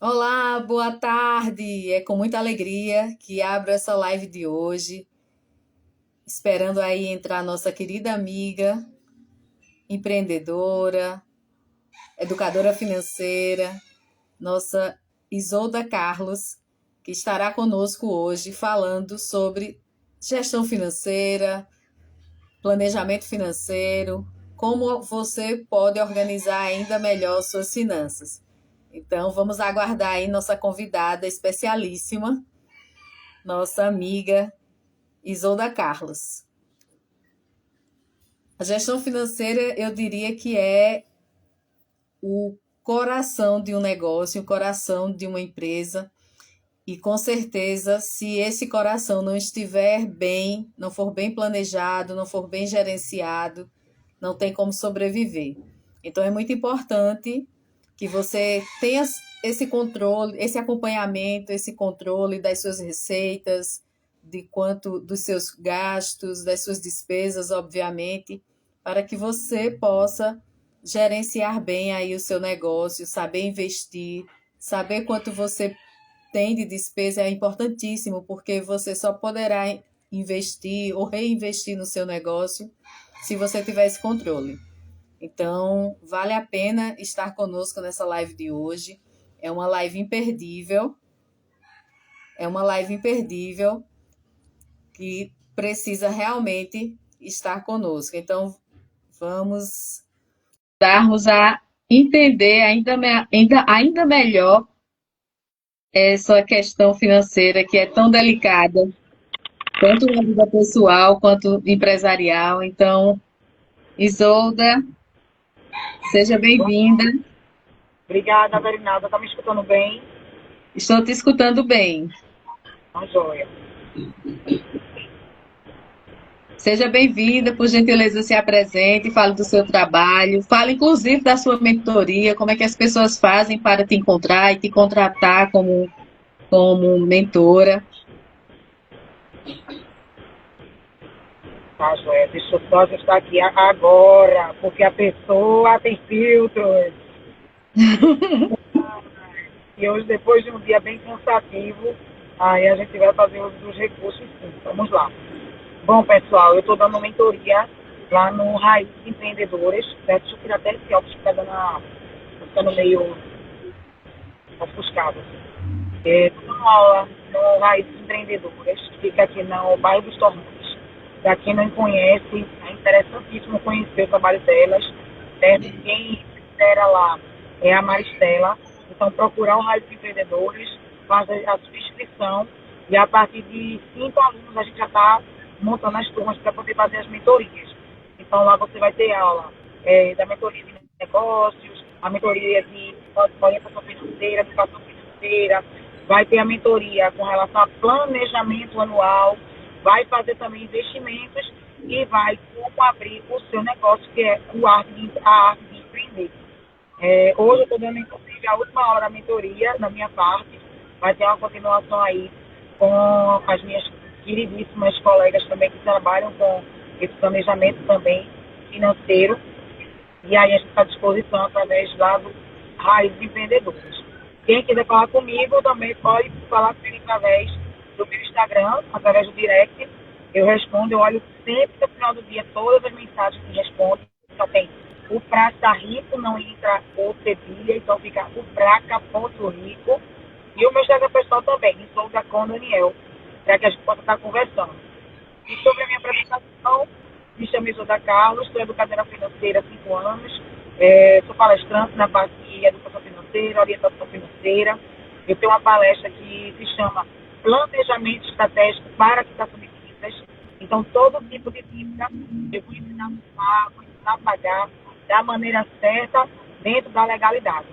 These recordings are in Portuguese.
Olá, boa tarde. É com muita alegria que abro essa live de hoje, esperando aí entrar nossa querida amiga, empreendedora, educadora financeira, nossa Isolda Carlos, que estará conosco hoje falando sobre gestão financeira, planejamento financeiro, como você pode organizar ainda melhor suas finanças. Então, vamos aguardar aí nossa convidada especialíssima, nossa amiga Isolda Carlos. A gestão financeira, eu diria que é o coração de um negócio, o coração de uma empresa. E com certeza, se esse coração não estiver bem, não for bem planejado, não for bem gerenciado, não tem como sobreviver. Então, é muito importante que você tenha esse controle, esse acompanhamento, esse controle das suas receitas, de quanto dos seus gastos, das suas despesas, obviamente, para que você possa gerenciar bem aí o seu negócio, saber investir, saber quanto você tem de despesa é importantíssimo, porque você só poderá investir ou reinvestir no seu negócio se você tiver esse controle. Então, vale a pena estar conosco nessa live de hoje. É uma live imperdível. É uma live imperdível que precisa realmente estar conosco. Então, vamos darmos a entender ainda melhor essa questão financeira que é tão delicada, tanto na vida pessoal quanto empresarial. Então, Isolda, seja bem-vinda. Obrigada, Verinalda. Tá me escutando bem? Estou te escutando bem. Uma joia. Seja bem-vinda, por gentileza, se apresente, fale do seu trabalho, fale inclusive da sua mentoria, como é que as pessoas fazem para te encontrar e te contratar como mentora. Tá, joia. Deixa eu só ajustar aqui agora, porque a pessoa tem filtros. E hoje, depois de um dia bem cansativo, aí a gente vai fazer uso dos recursos, sim. Vamos lá. Bom, pessoal, eu estou dando mentoria lá no Raiz de Empreendedores. Certo? Deixa eu tirar até esse óculos que está ficando meio ofuscado. Estou dando aula no Raiz de Empreendedores, que fica aqui no bairro dos Torrões. Para quem não conhece, é interessantíssimo conhecer o trabalho delas. Certo? Quem lidera lá é a Maristela. Então, procurar o Raiz de Empreendedores, fazer a sua inscrição e a partir de 5 alunos a gente já está montando as turmas para poder fazer as mentorias. Então, lá você vai ter aula da mentoria de negócios, a mentoria de orientação financeira, educação financeira, vai ter a mentoria com relação a planejamento anual, vai fazer também investimentos e vai como abrir o seu negócio, que é a arte de empreender. Hoje eu estou dando, inclusive, a última aula da mentoria, na minha parte. Vai ter uma continuação aí com as minhas queridíssimas colegas também que trabalham com esse planejamento também financeiro. E aí a gente está à disposição através lá do Raiz de Empreendedores. Quem quiser falar comigo também pode falar comigo através do meu Instagram, através do direct. Eu respondo, eu olho sempre no final do dia todas as mensagens que respondo. Só tem o Praça Rico, não entra o cedilha, então fica o Praca.rico. E o meu Instagram pessoal também, Isolda com Daniel, para que a gente possa estar conversando. E sobre a minha apresentação, me chamo Isolda Carlos, sou educadora financeira há 5 anos, sou palestrante na parte de educação financeira, orientação financeira. Eu tenho uma palestra que se chama Planejamento Estratégico para Quitação de Dívidas. Então, todo tipo de dívida, eu vou ensinar a pagar, vou ensinar a pagar da maneira certa, dentro da legalidade,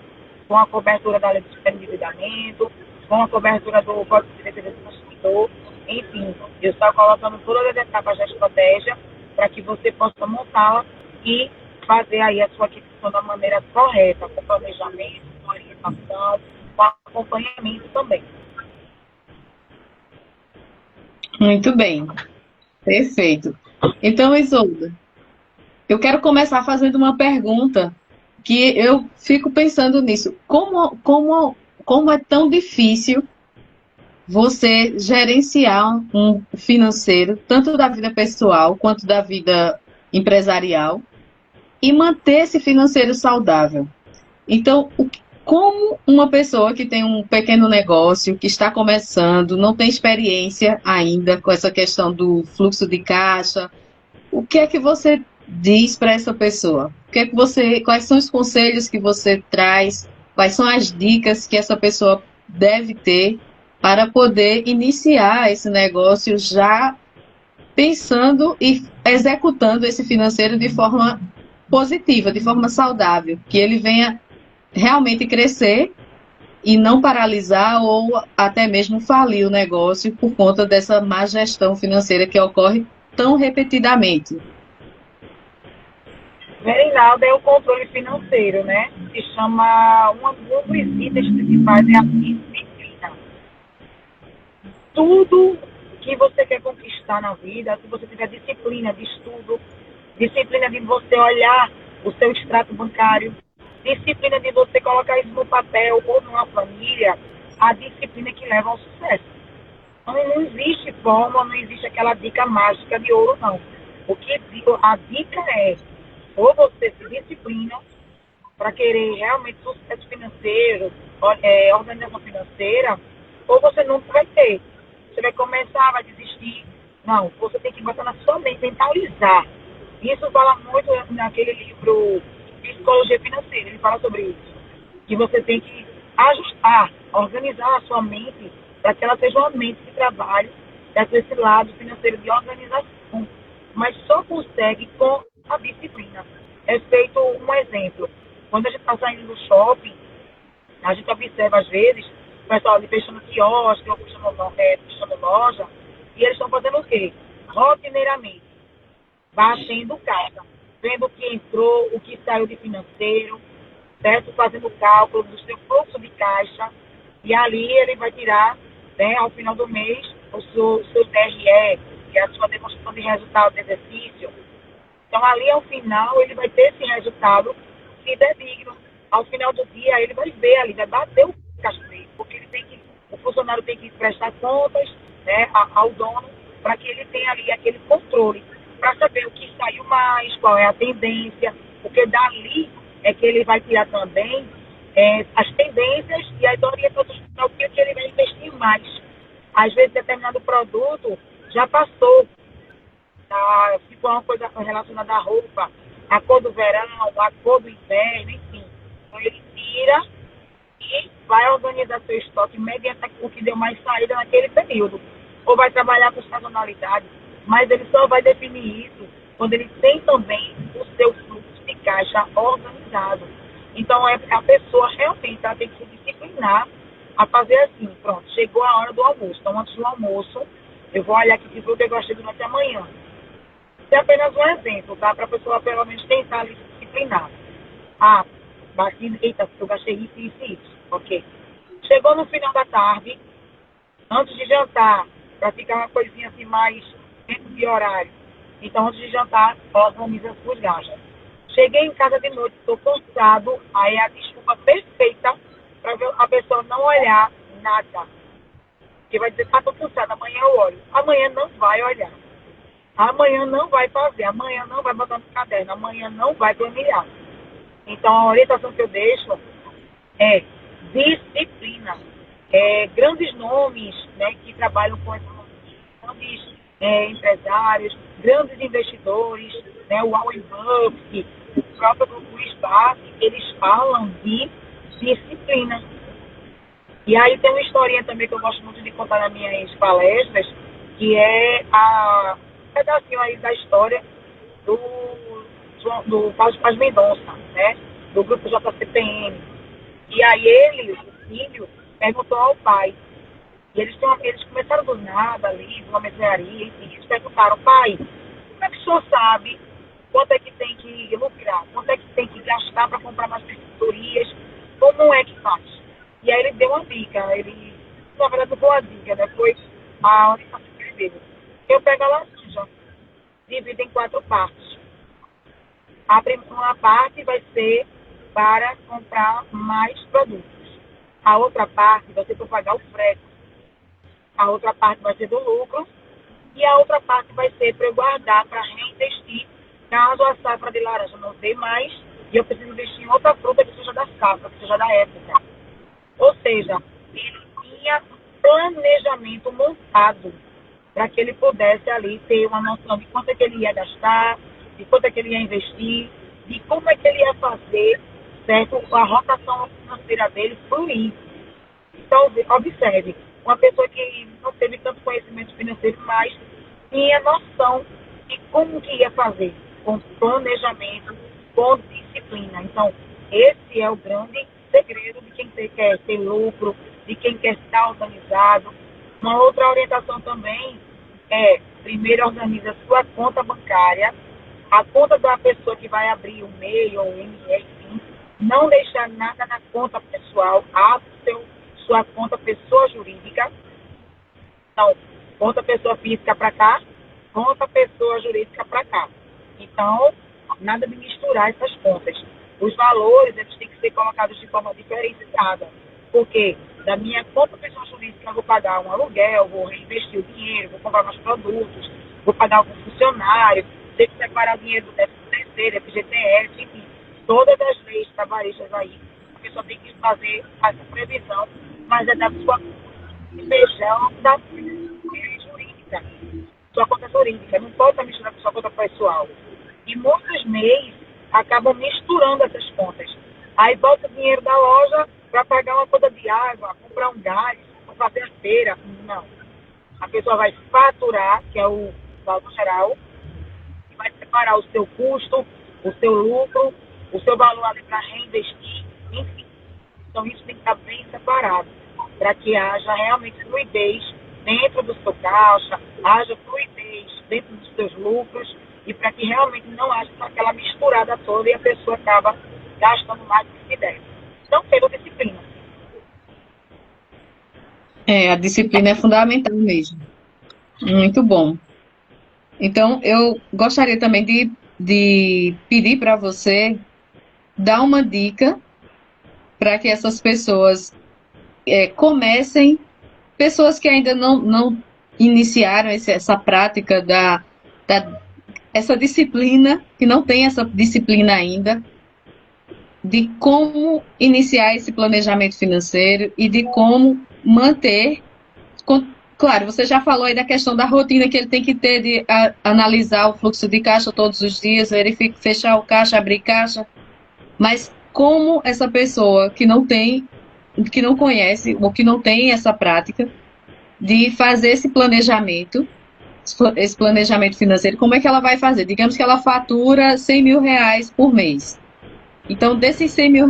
com a cobertura da lei de sistema de endividamento, com a cobertura do Código de Defesa do Consumidor, enfim, eu estou colocando todas as etapas da estratégia para que você possa montá-la e fazer aí a sua aquisição da maneira correta, com planejamento, com orientação, com acompanhamento também. Muito bem, perfeito. Então, Isolda, eu quero começar fazendo uma pergunta que eu fico pensando nisso. como é tão difícil você gerenciar um financeiro, tanto da vida pessoal quanto da vida empresarial, e manter esse financeiro saudável. Então, como uma pessoa que tem um pequeno negócio, que está começando, não tem experiência ainda com essa questão do fluxo de caixa, o que é que você diz para essa pessoa? Quais são os conselhos que você traz? Quais são as dicas que essa pessoa deve ter para poder iniciar esse negócio já pensando e executando esse financeiro de forma positiva, de forma saudável, que ele venha realmente crescer e não paralisar ou até mesmo falir o negócio por conta dessa má gestão financeira que ocorre tão repetidamente. Reinaldo é o controle financeiro, né? Se chama, um dos itens principais é a disciplina. Tudo que você quer conquistar na vida, se você tiver disciplina de estudo, disciplina de você olhar o seu extrato bancário, disciplina de você colocar isso no papel ou numa planilha, a disciplina que leva ao sucesso. Não existe forma, não existe aquela dica mágica de ouro, não. A dica é, ou você se disciplina para querer realmente sucesso financeiro, organização financeira, ou você nunca vai ter. Você vai começar, vai desistir. Não, você tem que botar na sua mente, mentalizar. Isso fala muito naquele livro Psicologia Financeira, ele fala sobre isso. Que você tem que ajustar, organizar a sua mente para que ela seja uma mente de trabalho, desse lado financeiro de organização. Mas só consegue com a disciplina. É feito um exemplo. Quando a gente está saindo do shopping, a gente observa às vezes o pessoal ali fechando quiosque ou fechando loja, e eles estão fazendo o quê? Rotineiramente, batendo caixa, vendo o que entrou, o que saiu de financeiro, certo? Fazendo cálculo do seu fluxo de caixa, e ali ele vai tirar, né, ao final do mês, o seu DRE, que é a sua demonstração de resultado do exercício. Então, ali ao final, ele vai ter esse resultado fidedigno. Ao final do dia, ele vai ver ali, vai bater o caixa dele, porque o funcionário tem que prestar contas, né, ao dono, para que ele tenha ali aquele controle, para saber o que saiu mais, qual é a tendência, porque dali é que ele vai tirar também as tendências e as orientações para o que ele vai investir mais. Às vezes, determinado produto já passou, se for uma coisa relacionada à roupa, a cor do verão, a cor do inverno, enfim. Então, ele tira e vai organizar seu estoque mediante o que deu mais saída naquele período. Ou vai trabalhar com sazonalidade, mas ele só vai definir isso quando ele tem também o seu fluxo de caixa organizado. Então, a pessoa realmente ela tem que se disciplinar a fazer assim, pronto, chegou a hora do almoço. Então, antes do almoço, eu vou olhar que tudo eu gostei durante a manhã. Isso é apenas um exemplo, tá? Para a pessoa, pelo menos, tentar se disciplinar. Eita, eu gastei isso. Ok. Chegou no final da tarde, antes de jantar, para ficar uma coisinha assim mais dentro de horário. Então, antes de jantar, organiza as suas gastos. Cheguei em casa de noite, estou cansado, aí é a desculpa perfeita para a pessoa não olhar nada. Porque vai dizer, estou cansada, amanhã eu olho. Amanhã não vai olhar. Amanhã não vai fazer, amanhã não vai botar no caderno, amanhã não vai planilhar. Então, a orientação que eu deixo é disciplina. Grandes nomes, né, que trabalham com grandes empresários, grandes investidores, né, o Warren Buffett, o próprio Luiz Barsi, eles falam de disciplina. E aí tem uma historinha também que eu gosto muito de contar nas minhas palestras, que é um pedacinho aí da história do Paulo Paz Mendonça, né, do grupo JCPM. E aí ele, o filho, perguntou ao pai. E eles começaram do nada ali, numa mercearia, enfim, eles perguntaram, pai, como é que o senhor sabe quanto é que tem que lucrar, quanto é que tem que gastar para comprar mais mercadorias, como é que faz? E aí ele deu uma dica, na verdade não foi uma dica, né? Foi a orientação que ele deu. Eu pego a laranja, divido em 4 partes. A primeira parte vai ser para comprar mais produtos. A outra parte vai ser para pagar o frete. A outra parte vai ser do lucro. E a outra parte vai ser para eu guardar, para reinvestir, caso a safra de laranja não dê mais, e eu preciso investir em outra fruta que seja da safra, que seja da época. Ou seja, ele tinha um planejamento montado para que ele pudesse ali ter uma noção de quanto é que ele ia gastar, de quanto é que ele ia investir, de como é que ele ia fazer, certo? A rotação financeira dele fluir. Então, observe, uma pessoa que não teve tanto conhecimento financeiro, mas tinha noção de como que ia fazer, com planejamento, com disciplina. Então, esse é o grande segredo de quem quer ter lucro, de quem quer estar organizado. Uma outra orientação também é, primeiro organiza a sua conta bancária, a conta da pessoa que vai abrir o MEI ou o ME, enfim, não deixar nada na conta pessoal, sua conta pessoa jurídica. Então, conta pessoa física para cá, conta pessoa jurídica para cá. Então, nada de misturar essas contas. Os valores, eles têm que ser colocados de forma diferenciada. Porque da minha conta pessoa jurídica eu vou pagar um aluguel, vou reinvestir o dinheiro, vou comprar meus produtos, vou pagar algum funcionário, tenho que separar o dinheiro do 13º, FGTS, enfim, todas as leis trabalhistas aí. A pessoa tem que fazer essa previsão, mas é da sua feijão da jurídica, sua conta jurídica, não pode estar misturando com sua conta pessoal. E muitos MEIs acabam misturando essas contas. Aí volta o dinheiro da loja para pagar uma conta de água, comprar um gás, fazer a feira. Não. A pessoa vai faturar, que é o valor geral, e vai separar o seu custo, o seu lucro, o seu valor ali para reinvestir, enfim. Então isso tem que estar bem separado, para que haja realmente fluidez dentro do seu caixa, haja fluidez dentro dos seus lucros, e para que realmente não haja aquela misturada toda e a pessoa acaba gastando mais do que deve. Então, pela disciplina. A disciplina é fundamental mesmo. Muito bom. Então, eu gostaria também de pedir para você dar uma dica para que essas pessoas comecem, pessoas que ainda não iniciaram essa prática essa disciplina, que não tem essa disciplina ainda, de como iniciar esse planejamento financeiro e de como manter. Claro, você já falou aí da questão da rotina que ele tem que ter de analisar o fluxo de caixa todos os dias, verificar, fechar o caixa, abrir caixa, mas como essa pessoa que não conhece ou que não tem essa prática de fazer esse planejamento financeiro, como é que ela vai fazer? Digamos que ela fatura R$100 mil por mês. Então, desses R$100 mil,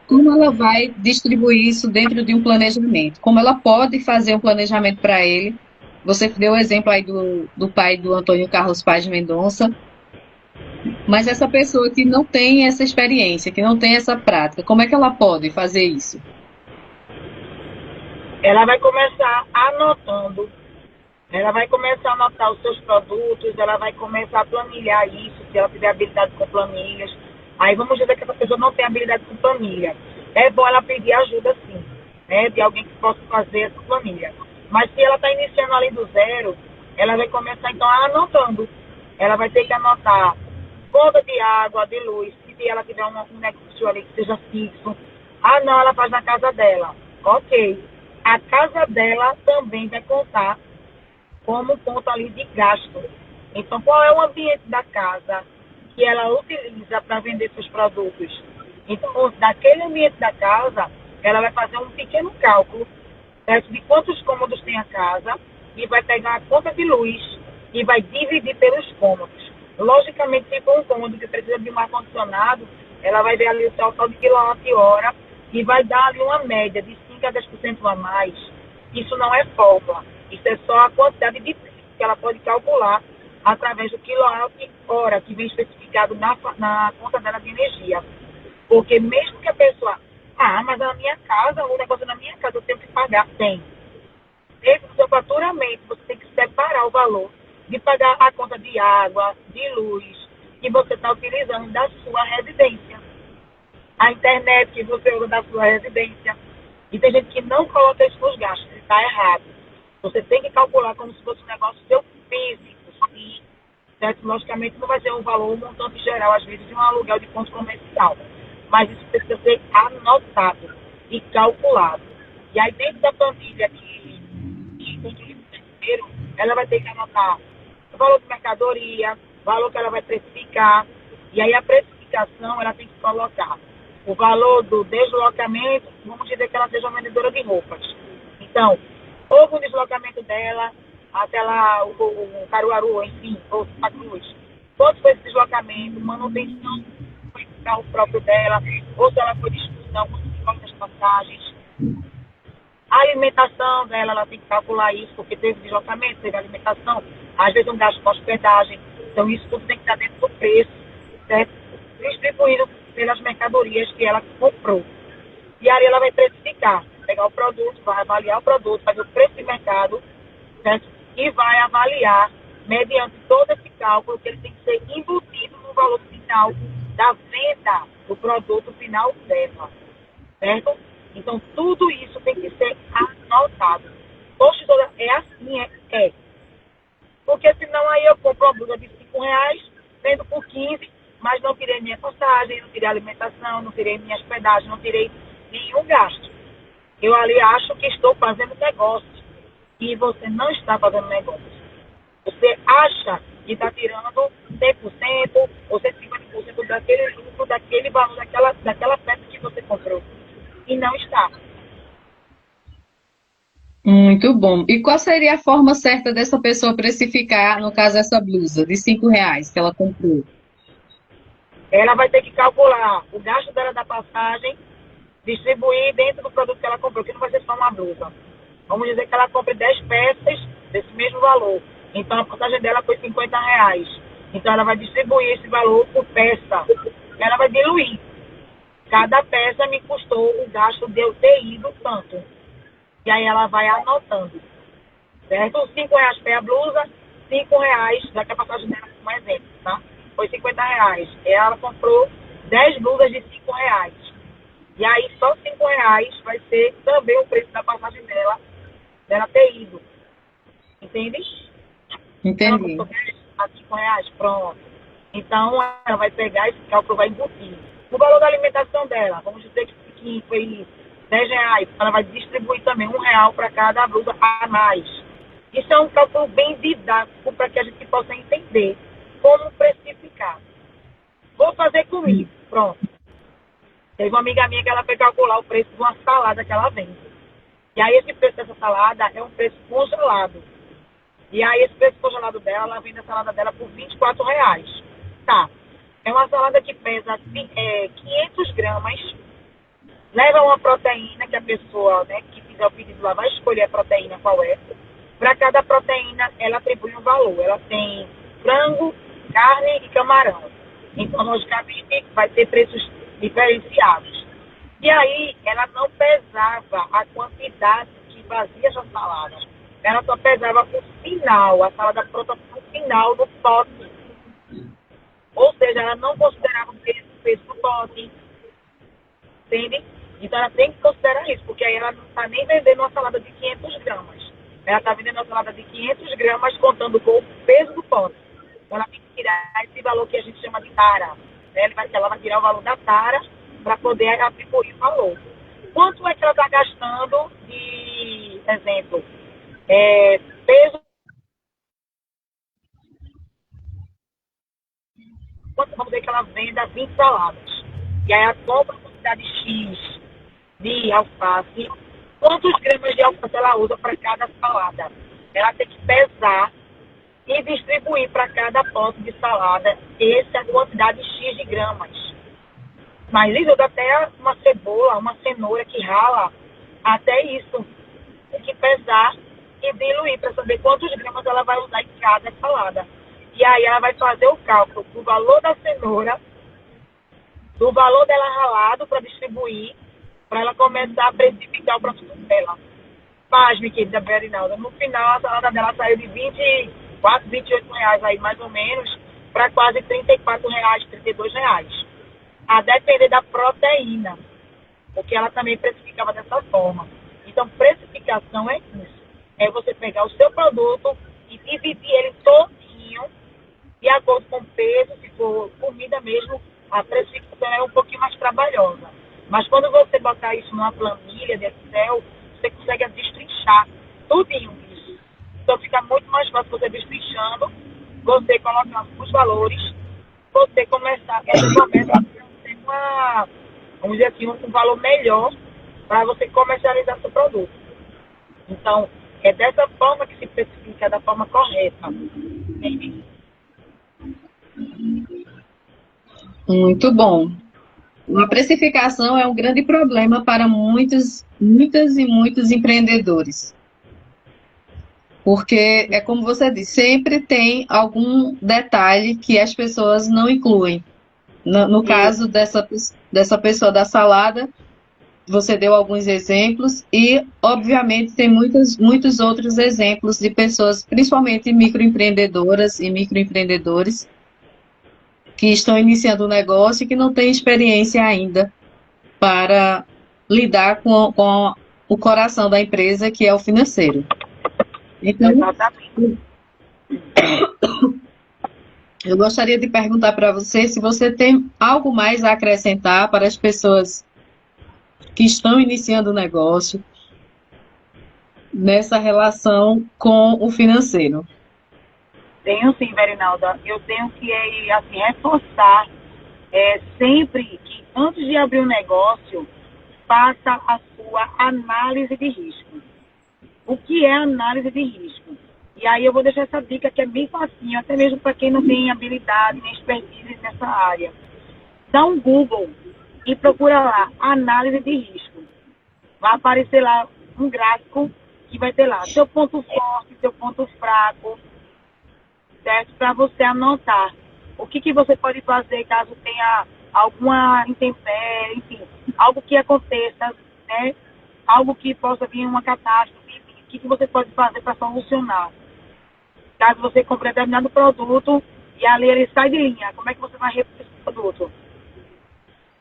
como ela vai distribuir isso dentro de um planejamento? Como ela pode fazer um planejamento para ele? Você deu o exemplo aí do pai do Antônio Carlos Paz de Mendonça, mas essa pessoa que não tem essa experiência, que não tem essa prática, como é que ela pode fazer isso? Ela vai começar anotando, ela vai começar a anotar os seus produtos, ela vai começar a planilhar isso, se ela tiver habilidade com planilhas. Aí vamos dizer que essa pessoa não tem habilidade com planilha. É bom ela pedir ajuda, sim, né, de alguém que possa fazer essa planilha. Mas se ela está iniciando ali do zero, ela vai começar, então, anotando. Ela vai ter que anotar conta de água, de luz, se ela tiver um negócio ali que seja fixo. Ah, não, ela faz na casa dela. Ok. A casa dela também vai contar como ponto ali de gasto. Então, qual é o ambiente da casa que ela utiliza para vender seus produtos? Então, daquele ambiente da casa, ela vai fazer um pequeno cálculo, certo, de quantos cômodos tem a casa e vai pegar a conta de luz e vai dividir pelos cômodos. Logicamente, se for um cômodo que precisa de um ar-condicionado, ela vai ver ali o total de quilowatt-hora e vai dar ali uma média de 5 a 10% a mais. Isso não é fórmula. Isso é só a quantidade de preço que ela pode calcular através do quilowatt-hora que vem especificado na conta dela de energia. Porque mesmo que a pessoa, mas na minha casa, o negócio na minha casa eu tenho que pagar. Tem. Dentro do seu faturamento, você tem que separar o valor de pagar a conta de água, de luz, que você está utilizando da sua residência. a internet que você usa da sua residência. E tem gente que não coloca isso nos gastos, está errado. Você tem que calcular como se fosse um negócio seu físico, sim. Certo? Logicamente não vai ser um valor, um montante geral, às vezes, de um aluguel de ponto comercial. Mas isso precisa ser anotado e calculado. E aí, dentro da família que contribui com o dinheiro, ela vai ter que anotar o valor de mercadoria, o valor que ela vai precificar. E aí, a precificação, ela tem que colocar o valor do deslocamento, vamos dizer que ela seja uma vendedora de roupas. Então, houve um deslocamento dela até lá, o Caruaru, enfim, ou Santa Cruz. Quanto foi esse deslocamento, manutenção, foi o carro próprio dela, ou se ela foi de excursão, quantas passagens. A alimentação dela, ela tem que calcular isso, porque teve deslocamento, teve alimentação, às vezes um gasto com hospedagem. Então, isso tudo tem que estar dentro do preço, certo? Distribuído pelas mercadorias que ela comprou. E aí ela vai precificar, pegar o produto, vai avaliar o produto, fazer o preço de mercado, certo? E vai avaliar, mediante todo esse cálculo, que ele tem que ser embutido no valor final da venda do produto final dela, certo? Então, tudo isso tem que ser anotado. Poxa, é assim, é. Porque senão aí eu compro uma blusa de R$5, vendo por 15, mas não tirei minha passagem, não tirei alimentação, não tirei minha hospedagem, não tirei nenhum gasto. Eu ali acho que estou fazendo negócio. E você não está fazendo negócio. Você acha que está tirando 100% ou 150% daquele lucro, daquele valor, daquela peça que você comprou. E não está. Muito bom. E qual seria a forma certa dessa pessoa precificar, no caso, essa blusa de R$5 que ela comprou? Ela vai ter que calcular o gasto dela da passagem, distribuir dentro do produto que ela comprou, que não vai ser só uma blusa. Vamos dizer que ela compre 10 peças desse mesmo valor. Então, a passagem dela foi R$50. Então, ela vai distribuir esse valor por peça. Ela vai diluir. Cada peça me custou o gasto de eu ter ido tanto. E aí, ela vai anotando. Certo? R$5 foi a blusa, R$5, já que a passagem dela, como exemplo, tá? Foi R$50. Ela comprou 10 blusas de R$5. E aí, só R$5 vai ser também o preço da passagem dela ter ido. Entende? Entendi. Ela comprou 10 a R$5, pronto. Então, ela vai pegar esse cálculo, vai embutir. O valor da alimentação dela, vamos dizer que foi R$10, ela vai distribuir também R$1 para cada blusa a mais. Isso é um cálculo bem didático para que a gente possa entender como precificar. Vou fazer comigo, pronto. Teve uma amiga minha que ela foi calcular o preço de uma salada que ela vende. E aí esse preço dessa salada é um preço congelado. E aí esse preço congelado dela, ela vende a salada dela por R$24. Tá. É uma salada que pesa 500 gramas, leva uma proteína que a pessoa, né, que fizer o pedido lá vai escolher a proteína qual é. Para cada proteína, ela atribui um valor. Ela tem frango, carne e camarão. Então, logicamente, vai ter preços diferenciados. E aí, ela não pesava a quantidade que fazia essa salada. Ela só pesava o final, a salada pronta no final do pote. Ou seja, ela não considerava o peso do pote. Entende? Então, ela tem que considerar isso, porque aí ela não está nem vendendo uma salada de 500 gramas. Ela está vendendo uma salada de 500 gramas contando com o peso do pote. Então, ela tem que tirar esse valor que a gente chama de tara. Né? Ela vai tirar o valor da tara para poder atribuir o valor. Quanto é que ela está gastando de, exemplo, peso? Vamos dizer que ela venda 20 saladas. E aí ela compra a quantidade X de alface. Quantos gramas de alface ela usa para cada salada? Ela tem que pesar e distribuir para cada pote de salada essa quantidade X de gramas. Mas isso dá até uma cebola, uma cenoura que rala, até isso. Tem que pesar e diluir para saber quantos gramas ela vai usar em cada salada. E aí ela vai fazer o cálculo do valor da cenoura, do valor dela ralado para distribuir, para ela começar a precificar o produto dela. Mas, minha querida Berinalda, no final a salada dela saiu de 24, R$28 aí, mais ou menos, para quase R$34, R$32. a depender da proteína, porque ela também precificava dessa forma. Então, precificação é isso. É você pegar o seu produto e dividir ele todinho de acordo com o peso, se for comida mesmo, a precificação é um pouquinho mais trabalhosa. Mas quando você botar isso numa planilha de Excel, você consegue destrinchar tudinho isso. Então fica muito mais fácil você destrinchando, você colocar os valores, você começa a ter uma, vamos dizer assim, um valor melhor para você comercializar seu produto. Então, é dessa forma que se especifica, da forma correta. Entende? Muito bom. A precificação é um grande problema para muitos empreendedores. Porque, é como você disse, sempre tem algum detalhe que as pessoas não incluem. No caso dessa pessoa da salada, você deu alguns exemplos e, obviamente, tem muitos outros exemplos de pessoas, principalmente microempreendedoras e microempreendedores, que estão iniciando um negócio e que não têm experiência ainda para lidar com o coração da empresa, que é o financeiro. Então, Exatamente. eu gostaria de perguntar para você se você tem algo mais a acrescentar para as pessoas que estão iniciando o negócio nessa relação com o financeiro. Tenho sim, Verinalda. Eu tenho que assim, reforçar sempre que antes de abrir um negócio, faça a sua análise de risco. O que é análise de risco? E aí eu vou deixar essa dica que é bem facinho, até mesmo para quem não tem habilidade nem expertise nessa área. Dá um Google e procura lá, análise de risco. Vai aparecer lá um gráfico que vai ter lá seu ponto forte, seu ponto fraco, certo? Para você anotar o que você pode fazer caso tenha alguma intempérie, enfim, algo que aconteça, né? Algo que possa vir uma catástrofe, o que você pode fazer para solucionar. Caso você compre determinado produto e ali ele sai de linha, como é que você vai repor esse produto?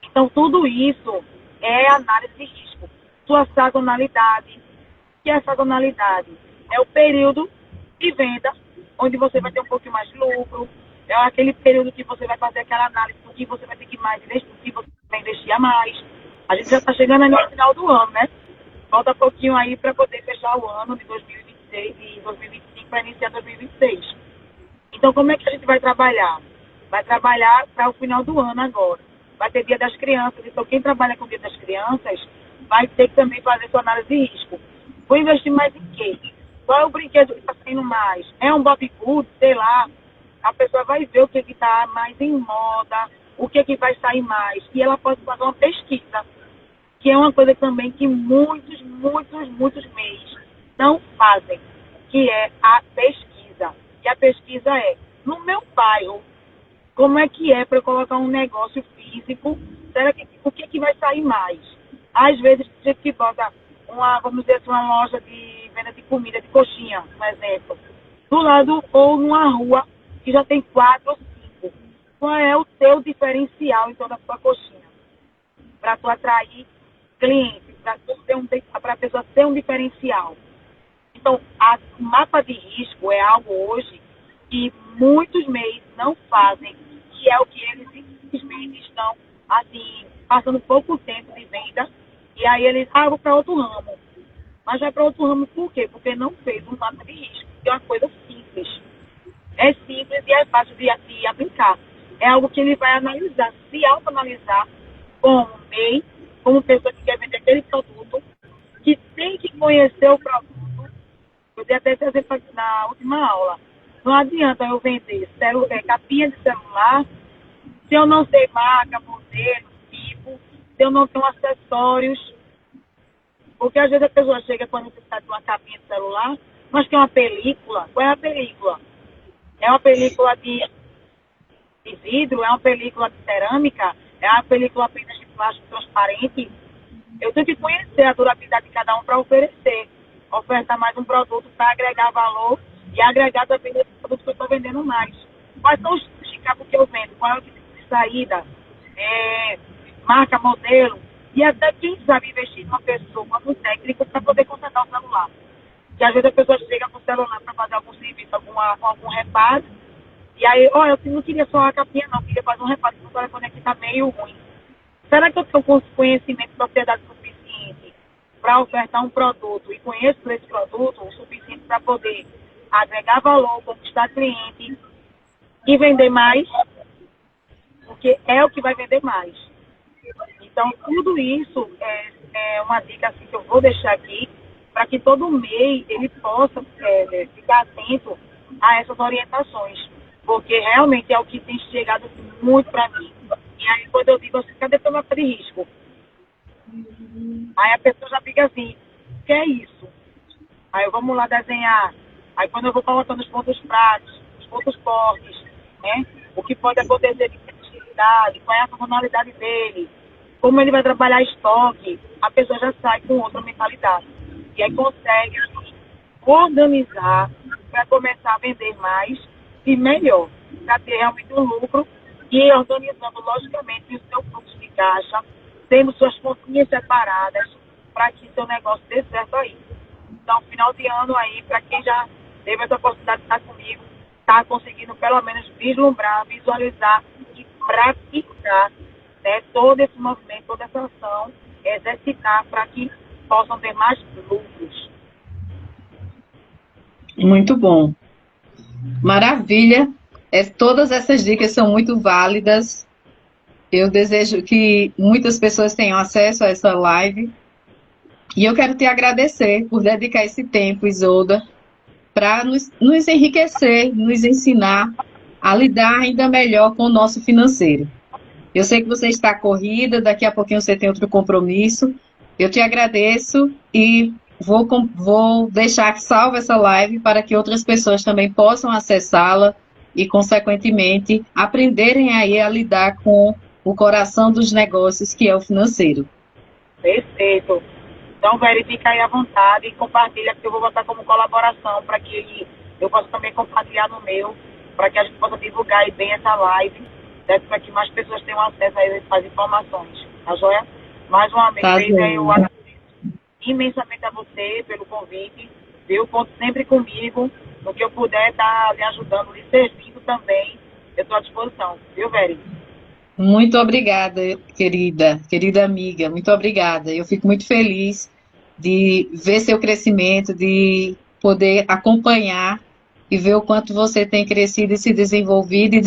Então, tudo isso é análise de risco. Sua sazonalidade. O que é sazonalidade? É o período de venda onde você vai ter um pouquinho mais de lucro. É aquele período que você vai fazer aquela análise do que você vai ter que mais investir, do que você vai investir a mais. A gente já está chegando aí no final do ano, né? Falta pouquinho aí para poder fechar o ano de 2026 e 2025 para iniciar 2026. Então, como é que a gente vai trabalhar? Vai trabalhar para o final do ano agora. Vai ter Dia das Crianças. Então, quem trabalha com o Dia das Crianças vai ter que também fazer sua análise de risco. Vou investir mais em quê? Qual é o brinquedo que está saindo mais? É um Bob Good? Sei lá. A pessoa vai ver o que está mais em moda, o que vai sair mais. E ela pode fazer uma pesquisa, que é uma coisa também que muitos MEIs não fazem, que é a pesquisa. E a pesquisa é, no meu bairro, como é que é para eu colocar um negócio físico? Será que, o que vai sair mais? Às vezes, a gente bota vamos dizer assim, uma loja de venda de comida, de coxinha, por exemplo, do lado ou numa rua que já tem 4 ou 5. Qual é o seu diferencial, então, da sua coxinha? Para tu atrair clientes, para a pessoa ter um diferencial. Então, o mapa de risco é algo hoje que muitos MEIs não fazem, que é o que eles simplesmente estão, assim, passando pouco tempo de venda, e aí eles, vou para outro ramo. Mas vai para outro ramo por quê? Porque não fez um mapa de risco, que é uma coisa simples. É simples e é fácil de aplicar. É algo que ele vai analisar, se autoanalisar como MEI, como pessoa que quer vender aquele produto, que tem que conhecer o produto. Eu dei até esse exemplo na última aula. Não adianta eu vender capinha de celular se eu não sei marca, modelo, tipo, se eu não tenho acessórios. Porque às vezes a pessoa chega quando você está de uma capinha de celular, mas tem uma película. Qual é a película? É uma película de vidro? É uma película de cerâmica? É uma película apenas de plástico transparente? Eu tenho que conhecer a durabilidade de cada um para ofertar mais um produto para agregar valor e agregar também esse produto que eu estou vendendo mais. Quais são os cabos que eu vendo? Qual é o tipo de saída? marca, modelo, e até quem sabe investir numa pessoa, num técnico, para poder consertar o celular. Que às vezes a pessoa chega com o celular para fazer algum serviço, algum reparo, e aí, eu não queria só a capinha, não, queria fazer um reparo, porque o telefone aqui está meio ruim. Será que eu tenho conhecimento de propriedade suficiente para ofertar um produto e conheço esse produto o suficiente para poder agregar valor, conquistar cliente e vender mais? Porque é o que vai vender mais. Então, tudo isso é uma dica assim, que eu vou deixar aqui para que todo mês ele possa ficar atento a essas orientações. Porque realmente é o que tem chegado muito para mim. E aí, quando eu digo assim, cadê teu mapa de risco? Aí a pessoa já fica assim, o que é isso? Aí vamos lá desenhar. Aí quando eu vou colocando os pontos fracos, os pontos fortes, né? O que pode acontecer de credibilidade, qual é a funcionalidade dele, como ele vai trabalhar estoque, a pessoa já sai com outra mentalidade. E aí consegue assim, organizar para começar a vender mais e melhor, para ter realmente um lucro e organizando logicamente o seu fluxo de caixa, tendo suas continhas separadas para que seu negócio dê certo aí. Então, final de ano aí, para quem já teve essa oportunidade de estar comigo, está conseguindo pelo menos vislumbrar, visualizar e praticar, né, todo esse movimento, toda essa ação, exercitar para que possam ter mais lucros. Muito bom. Maravilha. Todas essas dicas são muito válidas. Eu desejo que muitas pessoas tenham acesso a essa live. E eu quero te agradecer por dedicar esse tempo, Isolda, para nos enriquecer, nos ensinar a lidar ainda melhor com o nosso financeiro. Eu sei que você está corrida, daqui a pouquinho você tem outro compromisso. Eu te agradeço e vou deixar que salve essa live para que outras pessoas também possam acessá-la e, consequentemente, aprenderem aí a lidar com o coração dos negócios, que é o financeiro. Perfeito. Então, verifica aí à vontade e compartilha, que eu vou botar como colaboração para que eu possa também compartilhar no meu, para que a gente possa divulgar aí bem essa live, certo? Para que mais pessoas tenham acesso a essas informações. Tá joia? Mais uma vez, eu agradeço imensamente a você pelo convite, viu? Conto sempre comigo, no que eu puder estar lhe ajudando, lhe servindo também, eu estou à disposição, viu, Veri? Muito obrigada, querida amiga, muito obrigada. Eu fico muito feliz de ver seu crescimento, de poder acompanhar e ver o quanto você tem crescido e se desenvolvido e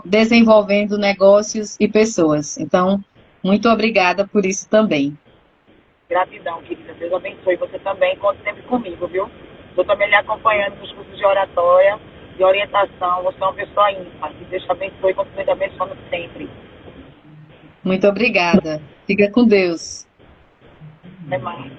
desenvolvendo negócios e pessoas. Então, muito obrigada por isso também. Gratidão, querida. Deus abençoe você também. Conte sempre comigo, viu? Estou também lhe acompanhando nos cursos de oratória, de orientação. Você é uma pessoa ímpar. Que Deus te abençoe e continue te abençoando sempre. Muito obrigada. Fica com Deus. Até mais.